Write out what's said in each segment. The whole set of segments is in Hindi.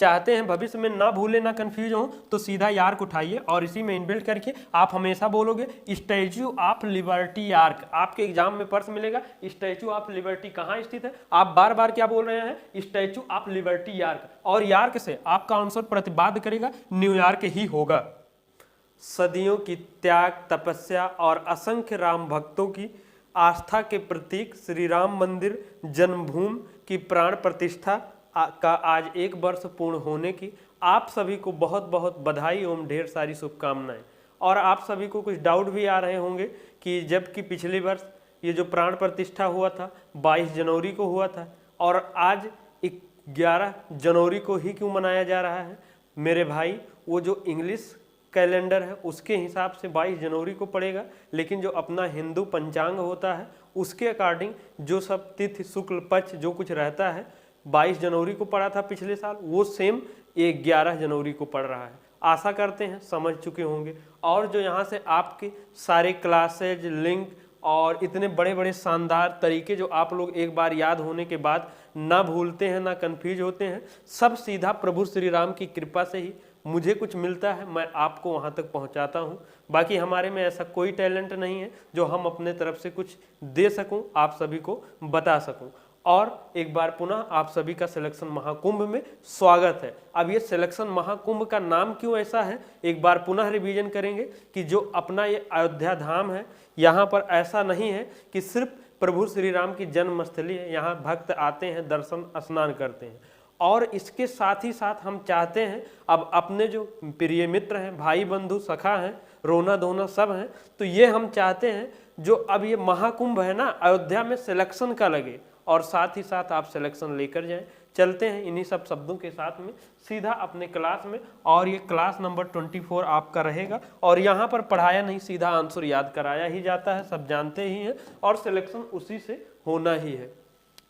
चाहते हैं भविष्य में ना भूले ना कंफ्यूज हो तो सीधा यार्क उठाइए और इसी में इनबिल्ट करके आप हमेशा बोलोगे स्टैच्यू ऑफ लिबर्टी यार्क। आपके एग्जाम में प्रश्न मिलेगा स्टैच्यू ऑफ लिबर्टी कहाँ स्थित है, आप बार बार क्या बोल रहे हैं स्टैच्यू ऑफ लिबर्टी यार्क, और यार्क से आपका आंसर प्रतिपाद्य करेगा न्यूयॉर्क ही होगा। सदियों की त्याग तपस्या और असंख्य राम भक्तों की आस्था के प्रतीक श्री राम मंदिर जन्मभूमि की प्राण प्रतिष्ठा का आज 1 वर्ष पूर्ण होने की आप सभी को बहुत बहुत बधाई एवं ढेर सारी शुभकामनाएं। और आप सभी को कुछ डाउट भी आ रहे होंगे कि जबकि पिछले वर्ष ये जो प्राण प्रतिष्ठा हुआ था 22 जनवरी को हुआ था और आज 11 जनवरी को ही क्यों मनाया जा रहा है। मेरे भाई वो जो इंग्लिश कैलेंडर है उसके हिसाब से 22 जनवरी को पड़ेगा, लेकिन जो अपना हिंदू पंचांग होता है उसके अकॉर्डिंग जो सब तिथि शुक्ल पक्ष जो कुछ रहता है 22 जनवरी को पड़ा था पिछले साल, वो सेम 11 जनवरी को पड़ रहा है। आशा करते हैं समझ चुके होंगे। और जो यहाँ से आपके सारे क्लासेज लिंक और इतने बड़े बड़े शानदार तरीके जो आप लोग एक बार याद होने के बाद ना भूलते हैं ना कंफ्यूज होते हैं, सब सीधा प्रभु श्री राम की कृपा से ही मुझे कुछ मिलता है, मैं आपको वहाँ तक पहुँचाता हूँ। बाकी हमारे में ऐसा कोई टैलेंट नहीं है जो हम अपने तरफ से कुछ दे सकूँ, आप सभी को बता सकूँ। और एक बार पुनः आप सभी का सिलेक्शन महाकुंभ में स्वागत है। अब ये सिलेक्शन महाकुंभ का नाम क्यों ऐसा है, एक बार पुनः रिवीजन करेंगे कि जो अपना ये अयोध्या धाम है, यहाँ पर ऐसा नहीं है कि सिर्फ प्रभु श्री राम की जन्मस्थली है, यहाँ भक्त आते हैं, दर्शन स्नान करते हैं। और इसके साथ ही साथ हम चाहते हैं अब अपने जो प्रिय मित्र हैं, भाई बंधु सखा हैं, रोना धोना सब हैं, तो ये हम चाहते हैं जो अब ये महाकुंभ है ना अयोध्या में सिलेक्शन का लगे और साथ ही साथ आप सिलेक्शन लेकर जाएं। चलते हैं इन्हीं सब शब्दों के साथ में सीधा अपने क्लास में, और ये क्लास नंबर 24 आपका रहेगा। और यहाँ पर पढ़ाया नहीं सीधा आंसर याद कराया ही जाता है, सब जानते ही हैं, और सिलेक्शन उसी से होना ही है।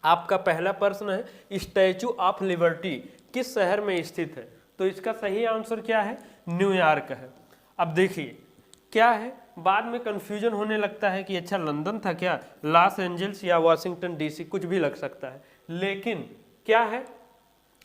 आपका पहला प्रश्न है स्टैचू ऑफ लिबर्टी किस शहर में स्थित है, तो इसका सही आंसर क्या है न्यूयॉर्क है। अब देखिए क्या है, बाद में कंफ्यूजन होने लगता है कि अच्छा लंदन था क्या, लॉस एंजल्स या वाशिंगटन डीसी, कुछ भी लग सकता है, लेकिन क्या है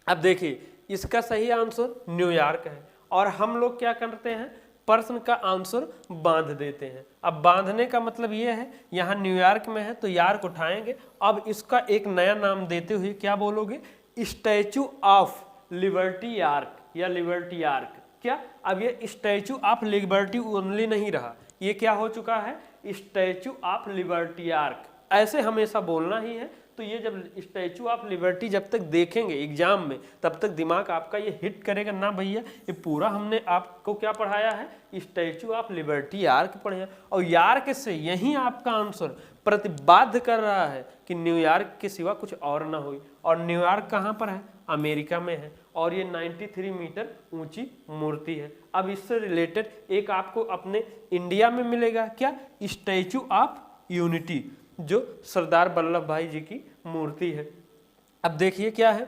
अब देखिए इसका सही आंसर न्यूयॉर्क है। और हम लोग क्या करते हैं प्रश्न का आंसर बांध देते हैं। अब बांधने का मतलब ये है यहाँ न्यूयॉर्क में है तो यार्क उठाएंगे, अब इसका एक नया नाम देते हुए क्या बोलोगे स्टैचू ऑफ लिबर्टी यार्क या लिबर्टी यार्क। क्या अब ये स्टैचू ऑफ लिबर्टी ओनली नहीं रहा, ये क्या हो चुका है स्टैचू ऑफ लिबर्टी यार्क, ऐसे हमेशा बोलना ही है। तो ये जब स्टैचू ऑफ लिबर्टी जब तक देखेंगे एग्जाम में तब तक दिमाग आपका ये हिट करेगा ना भैया ये पूरा हमने आपको क्या पढ़ाया है स्टैचू ऑफ लिबर्टी यार्क पढ़ाया, और यार्क से यही आपका आंसर प्रतिपाद्य कर रहा है कि न्यूयॉर्क के सिवा कुछ और ना हो। और न्यूयॉर्क कहाँ पर है अमेरिका में है, और ये 93 मीटर ऊंची मूर्ति है। अब इससे रिलेटेड एक आपको अपने इंडिया में मिलेगा क्या स्टैचू ऑफ यूनिटी जो सरदार वल्लभ भाई जी की मूर्ति है। अब देखिए क्या है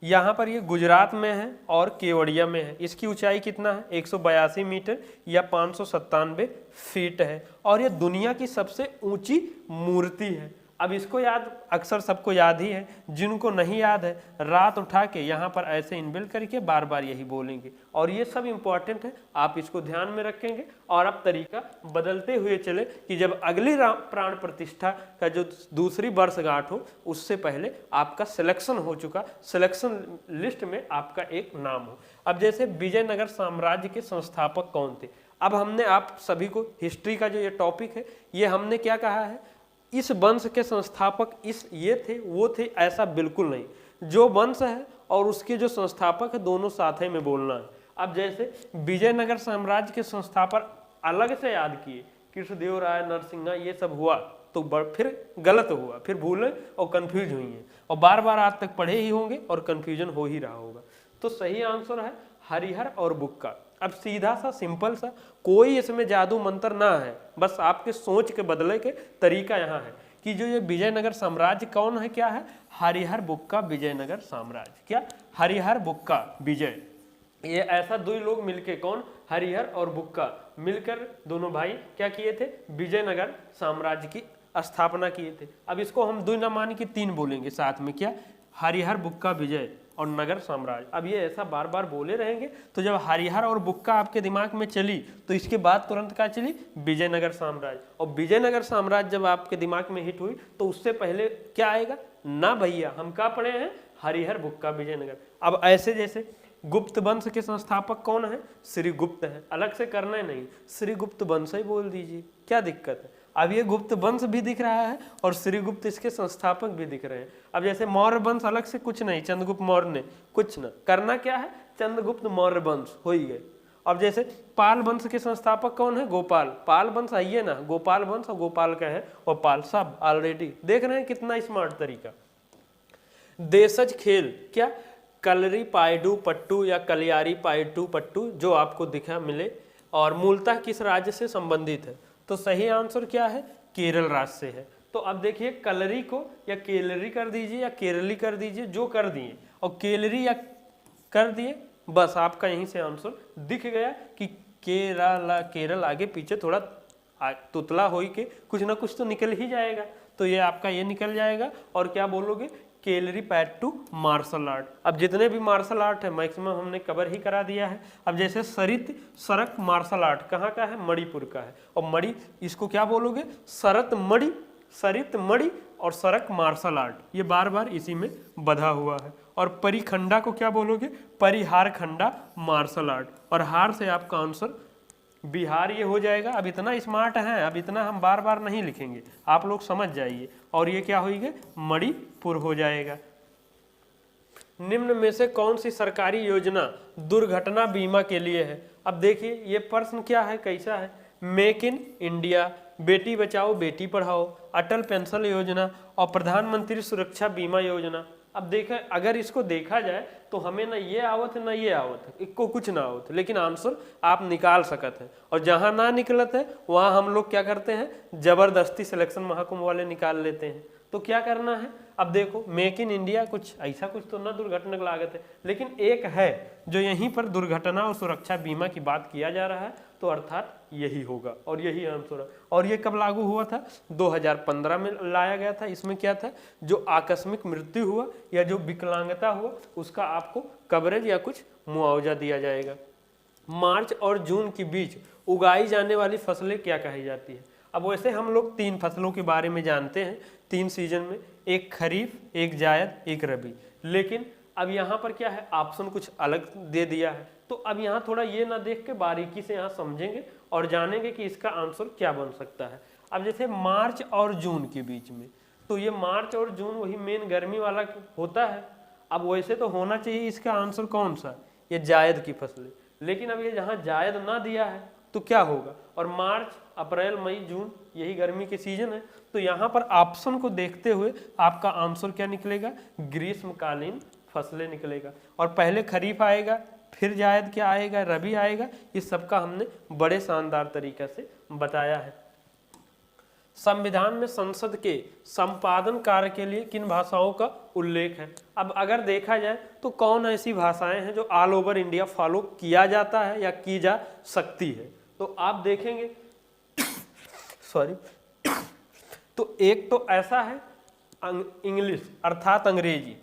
यहाँ पर ये गुजरात में है और केवड़िया में है। इसकी ऊंचाई कितना है 182 मीटर या 597 फीट है, और ये दुनिया की सबसे ऊंची मूर्ति है। अब इसको याद अक्सर सबको याद ही है, जिनको नहीं याद है रात उठा के यहाँ पर ऐसे इनबिल्ट करके बार बार यही बोलेंगे, और ये सब इम्पोर्टेंट है, आप इसको ध्यान में रखेंगे। और अब तरीका बदलते हुए चले कि जब अगली प्राण प्रतिष्ठा का जो दूसरी वर्षगांठ हो उससे पहले आपका सिलेक्शन हो चुका, सिलेक्शन लिस्ट में आपका एक नाम हो। अब जैसे विजयनगर साम्राज्य के संस्थापक कौन थे, अब हमने आप सभी को हिस्ट्री का जो ये टॉपिक है ये हमने क्या कहा है इस वंश के संस्थापक इस ये थे वो थे, ऐसा बिल्कुल नहीं। जो वंश है और उसके जो संस्थापक है दोनों साथ में बोलना है। अब जैसे विजयनगर साम्राज्य के संस्थापक अलग से याद किए कृष्णदेव राय नरसिंहा ये सब हुआ तो फिर गलत हुआ, फिर भूले और कंफ्यूज हुई हैं, और बार बार आज तक पढ़े ही होंगे और कंफ्यूजन हो ही रहा होगा। तो सही आंसर है हरिहर और बुक्का। अब सीधा सा सिंपल सा, कोई इसमें जादू मंत्र ना है, बस आपके सोच के बदले के तरीका यहाँ है कि जो ये विजयनगर साम्राज्य कौन है, क्या है हरिहर बुक्का विजयनगर साम्राज्य। क्या हरिहर बुक्का विजय, ये ऐसा दो लोग मिलके कौन हरिहर और बुक्का मिलकर दोनों भाई क्या किए थे विजयनगर साम्राज्य की स्थापना किए थे। अब इसको हम दो न मान के तीन बोलेंगे साथ में, क्या हरिहर बुक्का विजय और नगर साम्राज्य। अब ये ऐसा बार बार बोले रहेंगे, तो जब हरिहर और बुक्का आपके दिमाग में चली तो इसके बाद तुरंत क्या चली, विजयनगर साम्राज्य। और विजयनगर साम्राज्य जब आपके दिमाग में हिट हुई तो उससे पहले क्या आएगा, ना भैया हम क्या पढ़े हैं, हरिहर बुक्का विजयनगर। अब ऐसे जैसे गुप्त वंश के संस्थापक कौन है, श्री गुप्त है, अलग से करना है नहीं, श्री गुप्त वंश ही बोल दीजिए, क्या दिक्कत है। अब ये गुप्त वंश भी दिख रहा है और श्री गुप्त इसके संस्थापक भी दिख रहे हैं। अब जैसे मौर्य वंश अलग से कुछ नहीं, चंद्रगुप्त मौर्य ने कुछ न करना, क्या है, चंद्रगुप्त मौर्य वंश हो ही गए। अब जैसे पाल वंश के संस्थापक कौन है, गोपाल, पाल वंश आइए ना, गोपाल वंश और गोपाल का है और पाल, सब ऑलरेडी देख रहे हैं कितना स्मार्ट तरीका। देशज खेल, क्या, कलरी पायडू पट्टू या कलियारी पायडू पट्टू जो आपको दिखा मिले, और मूलतः किस राज्य से संबंधित है, तो सही आंसर क्या है, केरल राज्य से है। तो अब देखिए कलरी को या केलरी कर दीजिए या केरली कर दीजिए, जो कर दिए, और केलरी या कर दिए, बस आपका यहीं से आंसर दिख गया कि केरल आगे पीछे थोड़ा तुतला हो के कुछ ना कुछ तो निकल ही जाएगा, तो ये आपका ये निकल जाएगा। और क्या बोलोगे, केलरी पैट्टू मार्शल आर्ट। अब जितने भी मार्शल आर्ट है मैक्सिमम हमने कवर ही करा दिया है। अब जैसे सरित सरक मार्शल आर्ट कहाँ का है, मणिपुर का है, और मणि इसको क्या बोलोगे, सरत मणि, सरित मणि और सरक मार्शल आर्ट, ये बार बार इसी में बधा हुआ है। और परिखंडा को क्या बोलोगे, परिहार खंडा मार्शल आर्ट, और हार से आपका आंसर बिहार ये हो जाएगा। अब इतना स्मार्ट है, अब इतना हम बार बार नहीं लिखेंगे, आप लोग समझ जाइए। और ये क्या होगी, मणिपुर हो जाएगा। निम्न में से कौन सी सरकारी योजना दुर्घटना बीमा के लिए है। अब देखिए ये प्रश्न क्या है, कैसा है, make in India, Beti Bachao Beti Padhao, Atal pension योजना और प्रधानमंत्री सुरक्षा बीमा योजना। अब देखा, अगर इसको देखा जाए तो हमें ना ये आवत है ना ये आवत है, इसको कुछ ना आवत है, लेकिन आंसर आप निकाल सकते हैं। और जहां ना निकलत है वहां हम लोग क्या करते हैं, जबरदस्ती सिलेक्शन महाकुंभ वाले निकाल लेते हैं। तो क्या करना है, अब देखो मेक इन इंडिया कुछ ऐसा कुछ तो ना दुर्घटना की लागत है, लेकिन एक है जो यहीं पर दुर्घटना और सुरक्षा बीमा की बात किया जा रहा है, तो अर्थात यही होगा और यही आंसर है। और ये कब लागू हुआ था, 2015 में लाया गया था। इसमें क्या था, जो आकस्मिक मृत्यु हुआ या जो विकलांगता हुआ उसका आपको कवरेज या कुछ मुआवजा दिया जाएगा। मार्च और जून के बीच उगाई जाने वाली फसलें क्या कही जाती है। अब वैसे हम लोग 3 फसलों के बारे में जानते हैं 3 सीजन में, एक खरीफ, एक जायद, एक रबी, लेकिन अब यहाँ पर क्या है, ऑप्शन कुछ अलग दे दिया है। तो अब यहाँ थोड़ा ये ना देख के बारीकी से यहाँ समझेंगे और जानेंगे कि इसका आंसर क्या बन सकता है। अब जैसे मार्च और जून के बीच में, तो ये मार्च और जून वही मेन गर्मी वाला होता है। अब वैसे तो होना चाहिए इसका आंसर कौन सा, ये जायद की फसलें, लेकिन अब ये जहाँ जायद ना दिया है तो क्या होगा, और मार्च अप्रैल मई जून यही गर्मी के सीजन है, तो यहाँ पर ऑप्शन को देखते हुए आपका आंसर क्या निकलेगा, ग्रीष्मकालीन फसलें निकलेगा। और पहले खरीफ आएगा, फिर जायद क्या आएगा, रबी आएगा, इस सब का हमने बड़े शानदार तरीके से बताया है। संविधान में संसद के संपादन कार्य के लिए किन भाषाओं का उल्लेख है। अब अगर देखा जाए तो कौन ऐसी भाषाएं हैं जो ऑल ओवर इंडिया फॉलो किया जाता है या की जा सकती है, तो आप देखेंगे सॉरी तो एक तो ऐसा है इंग्लिश अर्थात अंग्रेजी,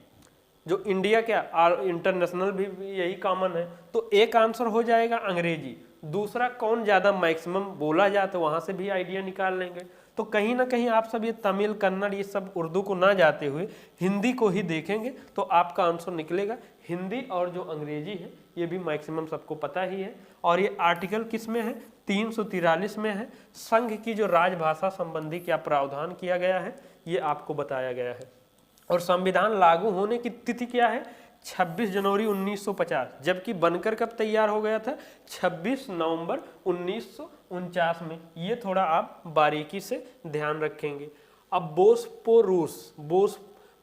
जो इंडिया क्या इंटरनेशनल भी यही कॉमन है, तो एक आंसर हो जाएगा अंग्रेजी। दूसरा कौन ज़्यादा मैक्सिमम बोला जाए तो वहाँ से भी आइडिया निकाल लेंगे। तो कहीं ना कहीं आप सब ये तमिल कन्नड़ ये सब उर्दू को ना जाते हुए हिंदी को ही देखेंगे तो आपका आंसर निकलेगा हिंदी। और जो अंग्रेजी है ये भी मैक्सिमम सबको पता ही है। और ये आर्टिकल किस में है, 343 में है। संघ की जो राजभाषा संबंधी क्या प्रावधान किया गया है ये आपको बताया गया है। और संविधान लागू होने की तिथि क्या है, 26 जनवरी 1950, जबकि बनकर कब तैयार हो गया था, 26 नवंबर 1949 में। ये थोड़ा आप बारीकी से ध्यान रखेंगे। अब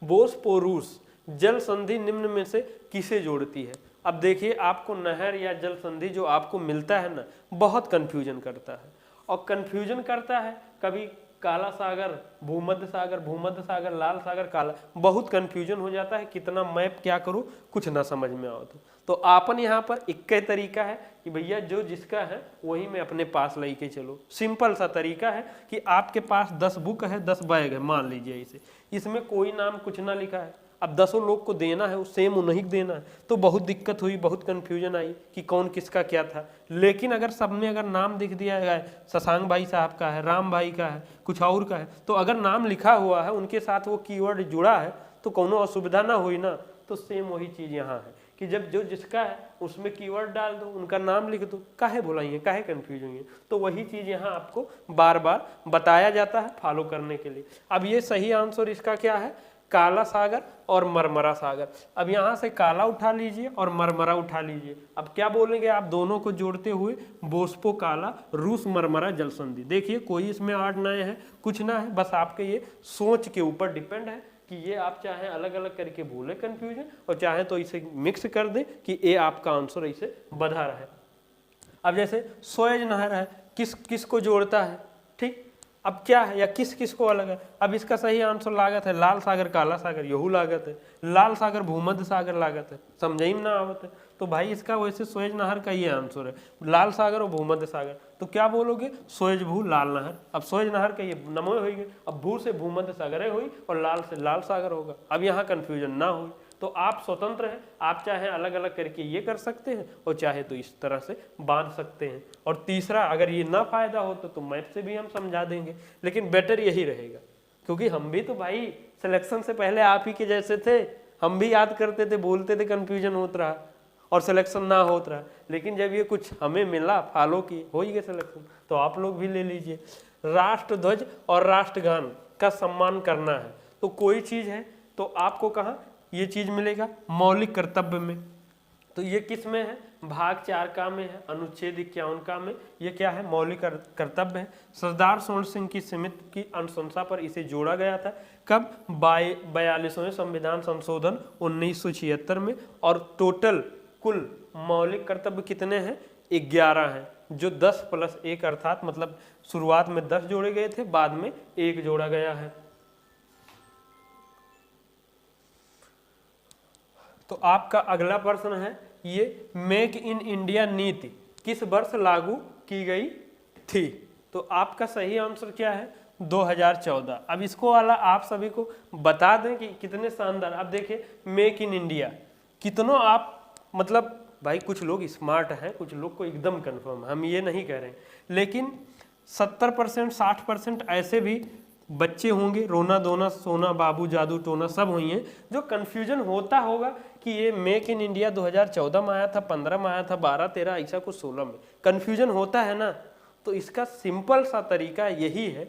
बोस्पोरूस जल संधि निम्न में से किसे जोड़ती है। अब देखिए आपको नहर या जल संधि जो आपको मिलता है ना, बहुत कंफ्यूजन करता है। और कंफ्यूजन करता है कभी काला सागर, भूमध्य सागर, लाल सागर, काला, बहुत कंफ्यूजन हो जाता है। कितना मैप क्या करूँ कुछ ना समझ में आओ तो आपन यहाँ पर एक तरीका है कि भैया जो जिसका है वही में अपने पास लेके चलो। सिंपल सा तरीका है कि आपके पास 10 बुक है, 10 बैग है, मान लीजिए इसे, इसमें कोई नाम कुछ ना लिखा है। अब 10 लोग को देना है, सेम उन्हीं को देना है, तो बहुत दिक्कत हुई, बहुत कन्फ्यूजन आई कि कौन किसका क्या था। लेकिन अगर सब में अगर नाम लिख दिया है, शशांक भाई साहब का है, राम भाई का है, कुछ और का है, तो अगर नाम लिखा हुआ है उनके साथ वो कीवर्ड जुड़ा है तो कोनो असुविधा ना हुई ना। तो सेम वही चीज़ यहाँ है कि जब जो जिसका है उसमें कीवर्ड डाल दो, उनका नाम लिख दो, काहे बुलाइए, काहे कन्फ्यूज होइए। तो वही चीज़ यहाँ आपको बार बार बताया जाता है फॉलो करने के लिए। अब ये सही आंसर इसका क्या है, काला सागर और मरमरा सागर। अब यहाँ से काला उठा लीजिए और मरमरा उठा लीजिए। अब क्या बोलेंगे आप दोनों को जोड़ते हुए, बोस्पो काला, रूस मरमरा जल संधि। देखिए कोई इसमें आर्ट नए है, कुछ ना है, बस आपके ये सोच के ऊपर डिपेंड है कि ये आप चाहे अलग अलग करके भूले कंफ्यूजन, और चाहे तो इसे मिक्स कर दे कि ए आपका आंसर ऐसे बधा रहा है। अब जैसे सोएज नहर है, किस किस को जोड़ता है, ठीक। अब क्या है या किस किस को अलग है। अब इसका सही आंसर लागत है लाल सागर काला सागर, यहू लागत है। लाल सागर भूमध्य सागर लागत है, समझे में ना आवत है। तो भाई इसका वैसे सोएज नहर का ये आंसर है, लाल सागर और भूमध्य सागर। तो क्या बोलोगे, सोएज भू लाल नहर। अब सोएज नहर का ये नमो हो गए, अब भू से भूमध्य सागर हुई और लाल से लाल सागर होगा। अब यहाँ कंफ्यूजन ना हुई। तो आप स्वतंत्र हैं, आप चाहे अलग अलग करके ये कर सकते हैं और चाहे तो इस तरह से बांध सकते हैं। और तीसरा, अगर ये ना फायदा हो तो मैप से भी हम समझा देंगे, लेकिन बेटर यही रहेगा, क्योंकि हम भी तो भाई सिलेक्शन से पहले आप ही के जैसे थे, हम भी याद करते थे, बोलते थे, कंफ्यूजन होता रहा और सिलेक्शन ना होता रहा। लेकिन जब ये कुछ हमें मिला, फॉलो किए, हो ही गए सिलेक्शन, तो आप लोग भी ले लीजिए। राष्ट्र ध्वज और राष्ट्रगान का सम्मान करना है तो कोई चीज़ है तो आपको कहाँ ये चीज मिलेगा, मौलिक कर्तव्य में। तो ये किस में है, भाग 4 का में है, अनुच्छेद 51 का में। ये क्या है, मौलिक कर्तव्य है। सरदार स्वर्ण सिंह की समिति की अनुशंसा पर इसे जोड़ा गया था। कब, 42वें संविधान संशोधन 1976 में। और टोटल कुल मौलिक कर्तव्य कितने हैं, 11 हैं, जो 10+1 अर्थात मतलब शुरुआत में 10 जोड़े गए थे, बाद में 1 जोड़ा गया है। तो आपका अगला प्रश्न है, ये मेक इन इंडिया नीति किस वर्ष लागू की गई थी। तो आपका सही आंसर क्या है, 2014। अब इसको वाला आप सभी को बता दें कि कितने शानदार। अब देखिए मेक इन इंडिया कितनों आप मतलब भाई कुछ लोग स्मार्ट हैं, कुछ लोग को एकदम कंफर्म, हम ये नहीं कह रहे हैं, लेकिन 70% 60% ऐसे भी बच्चे होंगे, रोना धोना सोना बाबू जादू टोना सब हुई हैं, जो कन्फ्यूजन होता होगा कि ये मेक इन इंडिया 2014 में आया था, 15 में आया था, 12, 13, ऐसा कुछ 16 में कन्फ्यूजन होता है ना। तो इसका सिंपल सा तरीका यही है,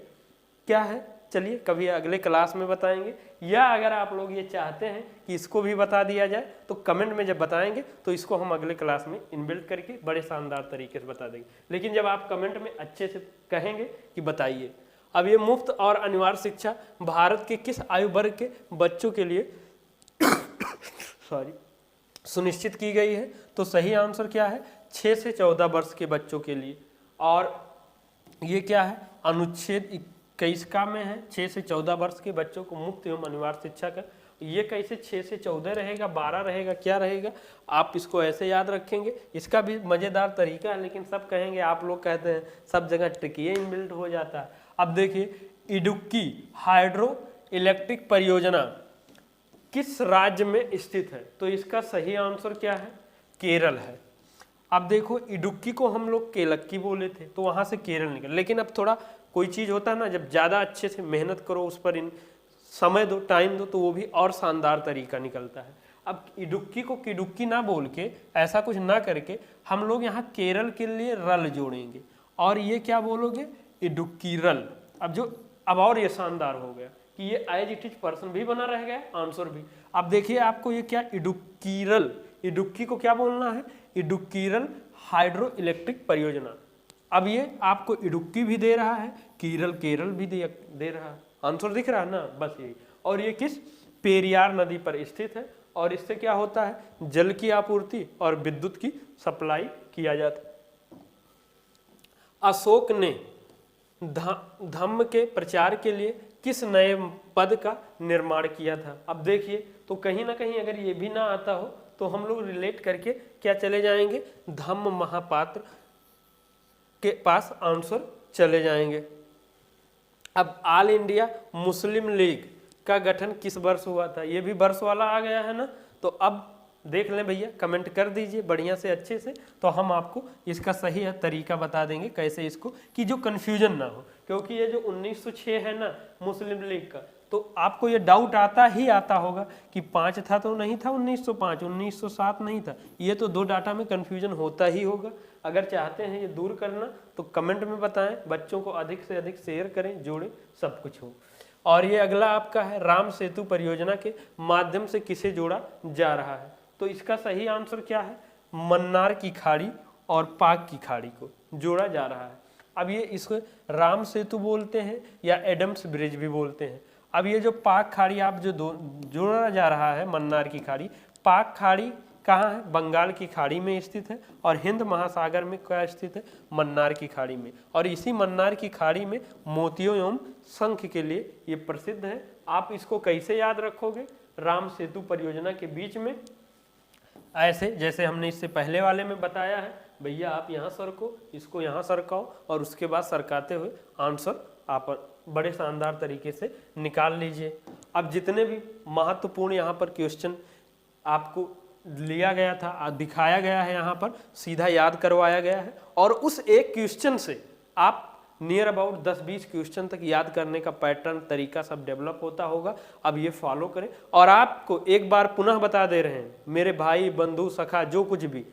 क्या है, चलिए कभी अगले क्लास में बताएंगे, या अगर आप लोग ये चाहते हैं कि इसको भी बता दिया जाए तो कमेंट में जब बताएंगे तो इसको हम अगले क्लास में इनबिल्ट करके बड़े शानदार तरीके से बता देंगे। लेकिन जब आप कमेंट में अच्छे से कहेंगे कि बताइए। अब ये मुफ्त और अनिवार्य शिक्षा भारत के किस आयु वर्ग के बच्चों के लिए सुनिश्चित की गई है। तो सही आंसर क्या है, 6 से 14 वर्ष के बच्चों के लिए। और ये क्या है, अनुच्छेद 21 का में है, 6 से 14 वर्ष के बच्चों को मुफ्त एवं अनिवार्य शिक्षा का। ये कैसे 6 से 14 रहेगा, 12 रहेगा, क्या रहेगा, आप इसको ऐसे याद रखेंगे। इसका भी मज़ेदार तरीका है, लेकिन सब कहेंगे, आप लोग कहते हैं सब जगह ट्रिकिए इनबिल्ट हो जाता है। अब देखिए इडुक्की हाइड्रो इलेक्ट्रिक परियोजना किस राज्य में स्थित है। तो इसका सही आंसर क्या है, केरल है। अब देखो इडुक्की को हम लोग केलक्की बोले थे, तो वहाँ से केरल निकल, लेकिन अब थोड़ा कोई चीज़ होता है ना, जब ज़्यादा अच्छे से मेहनत करो, उस पर समय दो, टाइम दो, तो वो भी और शानदार तरीका निकलता है। अब इडुक्की को किडुक्की ना बोल के, ऐसा कुछ ना करके हम लोग यहाँ केरल के लिए रल जोड़ेंगे, और ये क्या बोलोगे, इडुक्कीरल। अब और ये शानदार हो गया कि ये एज इट इज पर्सन भी बना रह गया, आंसर भी। अब देखिए आपको ये क्या, इडुक्कीरल, इडुक्की को क्या बोलना है, इडुक्कीरल हाइड्रो इलेक्ट्रिक परियोजना। अब ये आपको इडुक्की भी दे रहा है, केरल भी दे रहा है, आंसर दिख रहा है ना, बस यही। और ये किस, पेरियार नदी पर स्थित है, और इससे क्या होता है, जल की आपूर्ति और विद्युत की सप्लाई किया जाता है। अशोक ने धम्म के प्रचार के लिए किस नए पद का निर्माण किया था। अब देखिए, तो कहीं ना कहीं अगर ये भी ना आता हो तो हम लोग रिलेट करके क्या चले जाएंगे, धम्म महापात्र के पास आंसर चले जाएंगे। अब ऑल इंडिया मुस्लिम लीग का गठन किस वर्ष हुआ था, ये भी वर्ष वाला आ गया है ना। तो अब देख लें भैया, कमेंट कर दीजिए बढ़िया से अच्छे से, तो हम आपको इसका सही तरीका बता देंगे कैसे इसको, कि जो कन्फ्यूजन ना हो। क्योंकि ये जो 1906 है ना मुस्लिम लीग का, तो आपको ये डाउट आता ही आता होगा कि 5 था तो नहीं था 1905, 1907 नहीं था। ये तो 2 डाटा में कन्फ्यूजन होता ही होगा। अगर चाहते हैं ये दूर करना तो कमेंट में बताएं, बच्चों को अधिक से अधिक शेयर करें, जोड़ें, सब कुछ हो। और ये अगला आपका है, राम सेतु परियोजना के माध्यम से किसे जोड़ा जा रहा है। तो इसका सही आंसर क्या है, मन्नार की खाड़ी और पाक की खाड़ी को जोड़ा जा रहा है। अब ये इसको राम सेतु बोलते हैं या एडम्स ब्रिज भी बोलते हैं। अब ये जो पाक खाड़ी आप जो जोड़ा जा रहा है, मन्नार की खाड़ी, पाक खाड़ी कहाँ है, बंगाल की खाड़ी में स्थित है, और हिंद महासागर में क्या स्थित है, मन्नार की खाड़ी में। और इसी मन्नार की खाड़ी में मोतियों एवं शंख के लिए ये प्रसिद्ध है। आप इसको कैसे याद रखोगे, राम सेतु परियोजना के बीच में ऐसे, जैसे हमने इससे पहले वाले में बताया है, भैया आप यहाँ सरको, इसको यहाँ सरकाओ, और उसके बाद सरकाते हुए आंसर आप बड़े शानदार तरीके से निकाल लीजिए। अब जितने भी महत्वपूर्ण यहाँ पर क्वेश्चन आपको लिया गया था, दिखाया गया है, यहाँ पर सीधा याद करवाया गया है, और उस एक क्वेश्चन से आप नियर अबाउट 10-20 क्वेश्चन तक याद करने का पैटर्न, तरीका सब डेवलप होता होगा। अब ये फॉलो करें। और आपको एक बार पुनः बता दे रहे हैं मेरे भाई, बंधु, सखा, जो कुछ भी,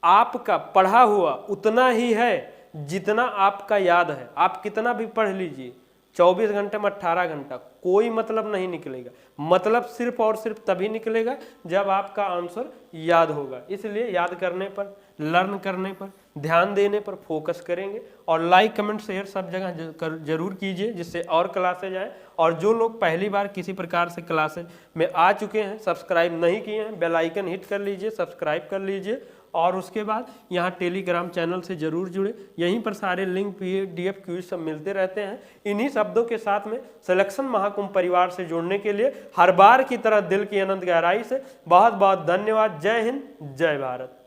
आपका पढ़ा हुआ उतना ही है जितना आपका याद है। आप कितना भी पढ़ लीजिए, 24 घंटे में 18 घंटा, कोई मतलब नहीं निकलेगा। मतलब सिर्फ और सिर्फ तभी निकलेगा जब आपका आंसर याद होगा। इसलिए याद करने पर, लर्न करने पर, ध्यान देने पर फोकस करेंगे। और लाइक, कमेंट, शेयर सब जगह जरूर कीजिए, जिससे और क्लासेज आए। और जो लोग पहली बार किसी प्रकार से क्लासेज में आ चुके हैं, सब्सक्राइब नहीं किए हैं, बेल आइकन हिट कर लीजिए, सब्सक्राइब कर लीजिए। और उसके बाद यहाँ टेलीग्राम चैनल से जरूर जुड़े, यहीं पर सारे लिंक, PDF, क्विज सब मिलते रहते हैं। इन्हीं शब्दों के साथ में सिलेक्शन महाकुंभ परिवार से जुड़ने के लिए हर बार की तरह दिल की अनंत गहराई से बहुत बहुत धन्यवाद। जय हिंद, जय भारत।